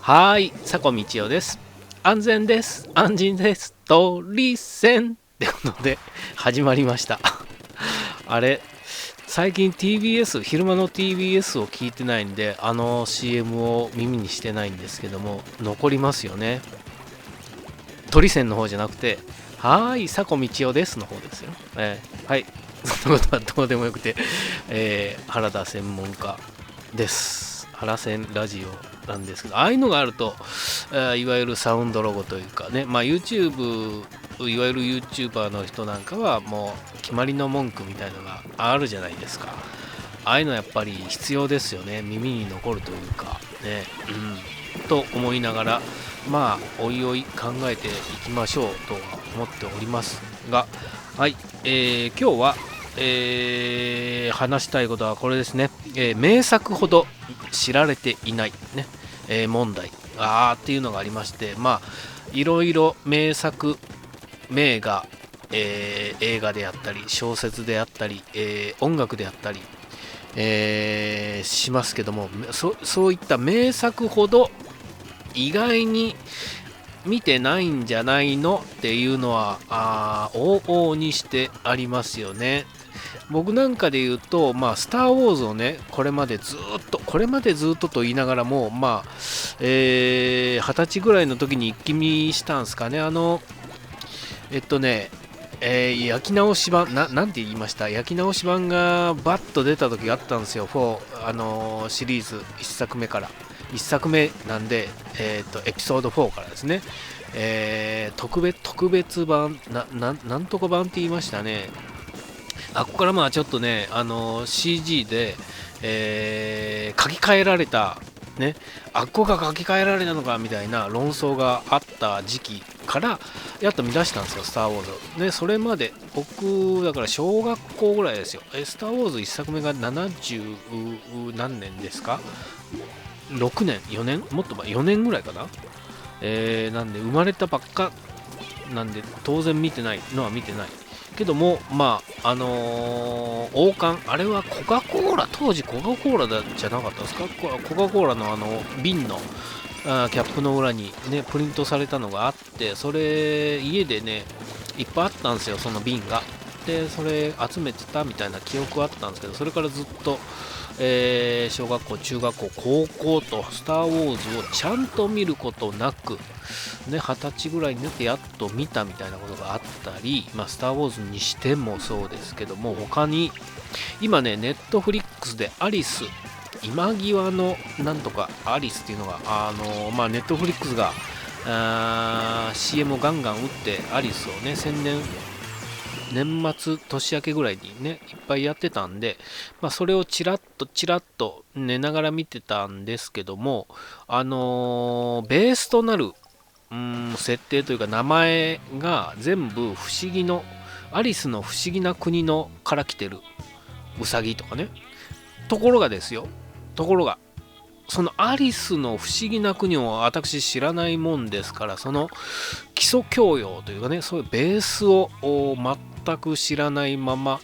はーい、佐古道夫です。安全です。安心です。鳥線ってことで始まりました。あれ、最近 TBS、昼間の TBS を聞いてないんで、CM を耳にしてないんですけども、残りますよね。鳥線の方じゃなくて、はーい、佐古道夫ですの方ですよ。はい、そんなことはどうでもよくて、原田専門家です。原専ラジオなんですけど、ああいうのがあると、いわゆるサウンドロゴというかね、YouTube、いわゆる YouTuber の人なんかはもう決まりの文句みたいのがあるじゃないですか。ああいうのやっぱり必要ですよね。耳に残るというかね、と思いながら、おいおい考えていきましょうとは思っておりますが、はい、今日は、話したいことはこれですね。名作ほど知られていない、ね問題っていうのがありまして、いろいろ名作、名画、映画であったり、小説であったり、音楽であったり、しますけども、そういった名作ほど意外に見てないんじゃないのっていうのは往々にしてありますよね。僕なんかで言うと、スター・ウォーズをね、これまでずっとと言いながらも、20歳ぐらいの時に一気見したんですかね。焼き直し版なんて言いました、焼き直し版がバッと出た時があったんですよ、シリーズ1作目から。1作目なんで、エピソード4からですね、特別版なんとか版って言いましたね。ここからちょっとね、CG で、書き換えられたね、ここが書き換えられたのかみたいな論争があった時期からやっと見出したんですよ、スター・ウォーズ。で、それまで僕だから小学校ぐらいですよ。スター・ウォーズ1作目が70何年ですか、6年4年もっと4年ぐらいかな。なんで生まれたばっかなんで当然見てないのは見てないけども、王冠、あれはコカ・コーラ、当時コカ・コーラじゃなかったですか。コカ・コーラの瓶のキャップの裏にねプリントされたのがあって、それ家でねいっぱいあったんですよ、その瓶が。でそれ集めてたみたいな記憶はあったんですけど、それからずっと、小学校、中学校、高校とスター・ウォーズをちゃんと見ることなく、ね、20歳ぐらいになってやっと見たみたいなことがあったり、スター・ウォーズにしてもそうですけども、他に今ね、ネットフリックスでアリス、今際のなんとかアリスっていうのが、ネットフリックスがCM をガンガン打ってアリスをね、年末年明けぐらいにねいっぱいやってたんで、それをチラッと寝ながら見てたんですけども、ベースとなる設定というか名前が全部不思議のアリスの不思議な国のから来てるウサギとかね。ところがですよ、そのアリスの不思議な国を私知らないもんですから、その基礎教養というかね、そういうベースを全く知らないまま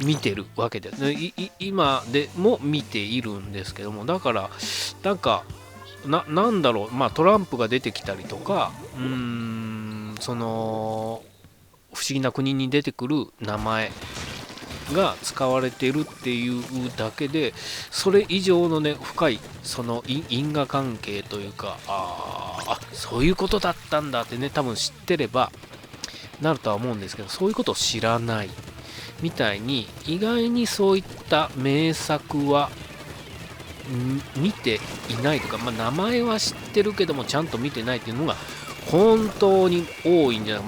見てるわけですね。今でも見ているんですけども、だからなんかなんだろう、トランプが出てきたりとか、その不思議な国に出てくる名前が使われているっていうだけで、それ以上のね深いその因果関係というか、そういうことだったんだってね、多分知ってればなるとは思うんですけど、そういうことを知らないみたいに、意外にそういった名作は見ていないとか、名前は知ってるけどもちゃんと見てないっていうのが本当に多いんじゃない。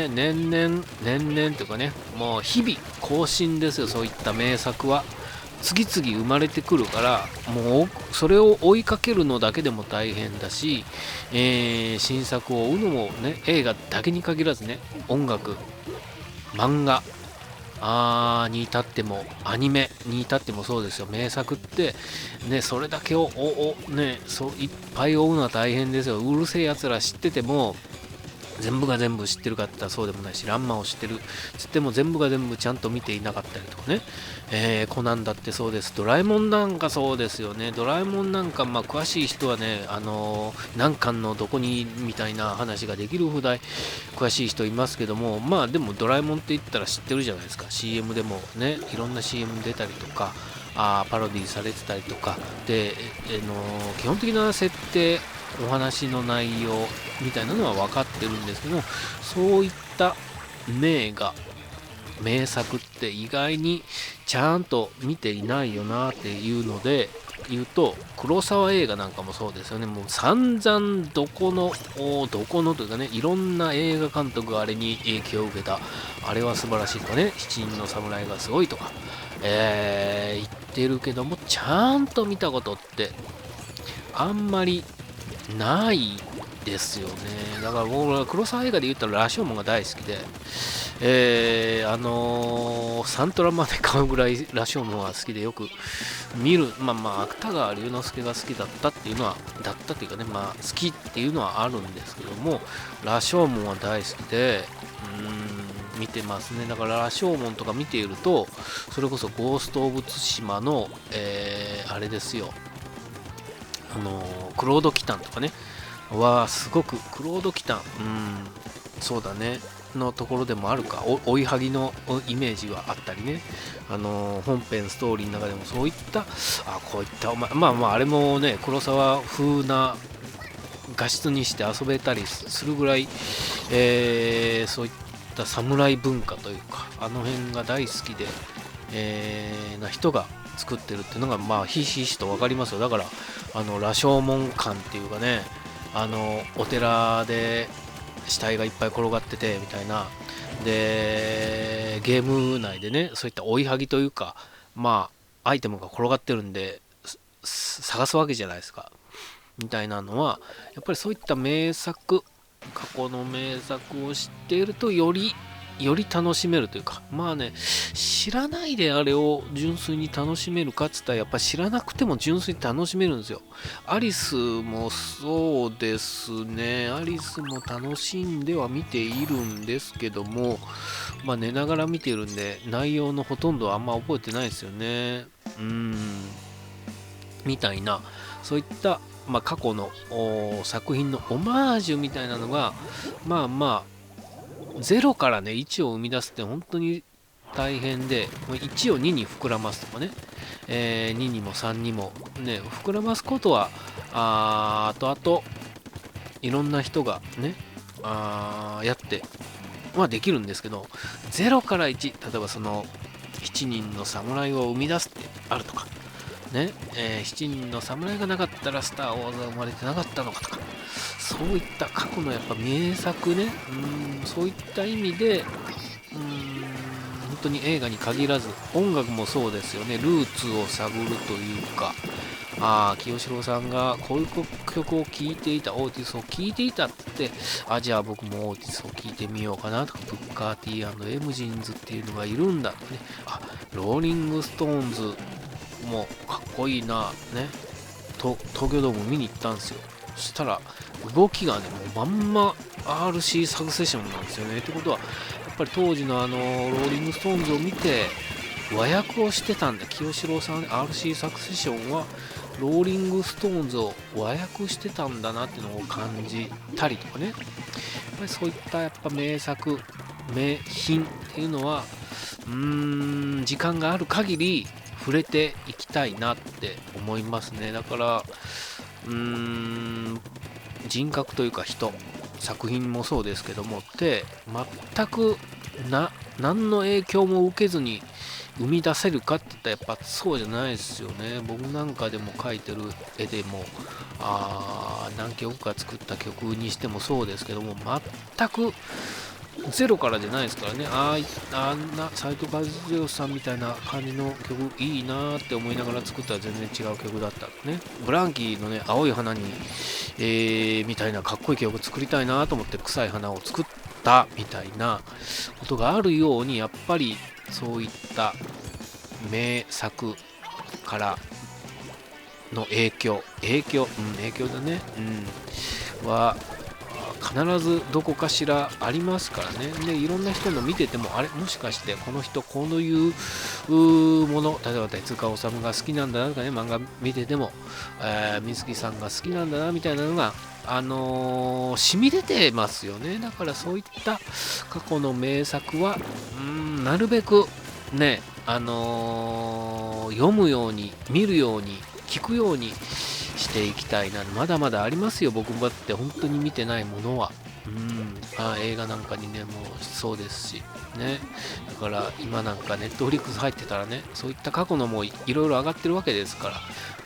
年々というかね、もう日々更新ですよ。そういった名作は次々生まれてくるから、もうそれを追いかけるのだけでも大変だし、新作を追うのもね、映画だけに限らずね、音楽、漫画に至っても、アニメに至ってもそうですよ。名作ってね、それだけをね、そういっぱい追うのは大変ですよ。うるせえやつら知ってても全部が全部知ってるかって言ったらそうでもないし、ランマを知ってるつっても全部が全部ちゃんと見ていなかったりとかね、コナンだってそうです。ドラえもんなんかそうですよね。ドラえもんなんか、まあ、詳しい人はね、何巻のどこにみたいな話ができるぐらい詳しい人いますけども、まあでもドラえもんって言ったら知ってるじゃないですか。 CM でもね、いろんな CM 出たりとか、パロディされてたりとかで、基本的な設定、お話の内容みたいなのは分かってるんですけど、そういった名画、名作って意外にちゃんと見ていないよなっていうので言うと、黒沢映画なんかもそうですよね。もう散々どこのというかね、いろんな映画監督があれに影響を受けた、あれは素晴らしいとかね、七人の侍がすごいとか、言ってるけども、ちゃんと見たことってあんまりないですよね。だから僕は黒沢映画で言ったらラショーモンが大好きで、サントラまで買うぐらいラショーモンが好きでよく見る。芥川龍之介が好きだったっていうのは、好きっていうのはあるんですけども、ラショーモンは大好きで、見てますね。だからラショーモンとか見ていると、それこそゴースト・オブ・ツシマの、あれですよ、クロード・キタンとかね、すごくクロード・キタン、そうだね、のところでもあるか、追いはぎのイメージはあったりね、本編ストーリーの中でもそういった、こういった、あれもね、黒沢風な画質にして遊べたりするぐらい、そういった侍文化というか、あの辺が大好きで、な人が作ってるっていうのが、ひしひしと分かりますよ。だから、羅生門館っていうかね、お寺で死体がいっぱい転がっててみたいな、でゲーム内でね、そういった追いはぎというか、アイテムが転がってるんで探すわけじゃないですか、みたいなのはやっぱりそういった名作、過去の名作を知っているとより楽しめるというか、知らないであれを純粋に楽しめるかっつったら、やっぱ知らなくても純粋に楽しめるんですよ。アリスもそうですね。アリスも楽しんでは見ているんですけども、寝ながら見ているんで、内容のほとんどはあんま覚えてないですよね。みたいな、そういった、過去の作品のオマージュみたいなのが、0からね、1を生み出すって本当に大変で、1を2に膨らますとかね、2にも3にも、ね、膨らますことは、後々、いろんな人がね、やって、できるんですけど、0から1、例えばその、7人の侍を生み出すってあるとか、ね、7人の侍がなかったらスター・ウォーズは生まれてなかったのかとか、そういった過去のやっぱ名作ね、そういった意味で、本当に映画に限らず、音楽もそうですよね、ルーツを探るというか、清志郎さんがこういう曲を聴いていた、オーティスを聴いていたって、じゃあ僕もオーティスを聴いてみようかなとか、ブッカー・ティー&エムジンズっていうのがいるんだってね、ローリング・ストーンズもうかっこいいな、ね、東京ドーム見に行ったんですよ。そしたら動きがね、もうまんま RC サクセションなんですよね。ってことはやっぱり当時のローリングストーンズを見て和訳をしてたんで、清志郎さん、RC サクセションはローリングストーンズを和訳してたんだなっていうのを感じたりとかね、やっぱりそういったやっぱ名作名品っていうのは時間がある限り触れていきたいなって思いますね。だから人格というか人、作品もそうですけどもって全く何の影響も受けずに生み出せるかって言ったらやっぱそうじゃないですよね。僕なんかでも描いてる絵でも何曲か作った曲にしてもそうですけども、全くゼロからじゃないですからね。あんな斉藤和義さんみたいな感じの曲いいなーって思いながら作ったら全然違う曲だったね。ブランキーのね、青い花に、みたいなかっこいい曲作りたいなと思って臭い花を作ったみたいなことがあるように、やっぱりそういった名作からの影響だね、は必ずどこかしらありますからね。で、いろんな人の見てても、あれ、もしかしてこの人こういうもの、例えば手塚治虫が好きなんだなとかね、漫画見てても、水木さんが好きなんだなみたいなのが、染み出てますよね。だからそういった過去の名作は、なるべくね、読むように、見るように、聞くようにしていきたいな。まだまだありますよ、僕だって本当に見てないものは。映画なんかにね、もうそうですし、ね。だから今なんかネットフリックス入ってたらね、そういった過去のもいろいろ上がってるわけですか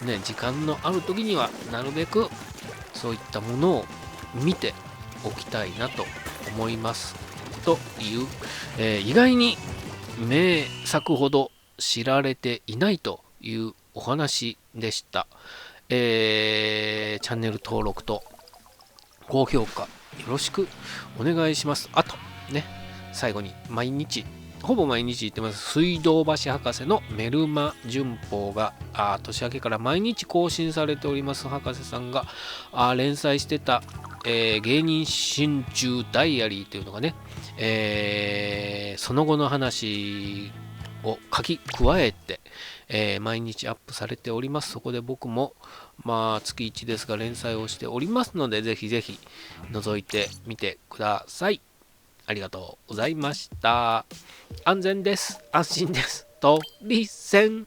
ら、ね、時間のある時にはなるべくそういったものを見ておきたいなと思います。という、意外に名作ほど知られていないというお話でした。チャンネル登録と高評価よろしくお願いします。あとね、最後にほぼ毎日言ってます、水道橋博士のメルマ旬報が年明けから毎日更新されております。博士さんが連載してた、芸人心中ダイアリーというのがね、その後の話を書き加えて、毎日アップされております。そこで僕も月1ですが連載をしておりますので、ぜひぜひ覗いてみてください。ありがとうございました。安全です。安心です。とりせん。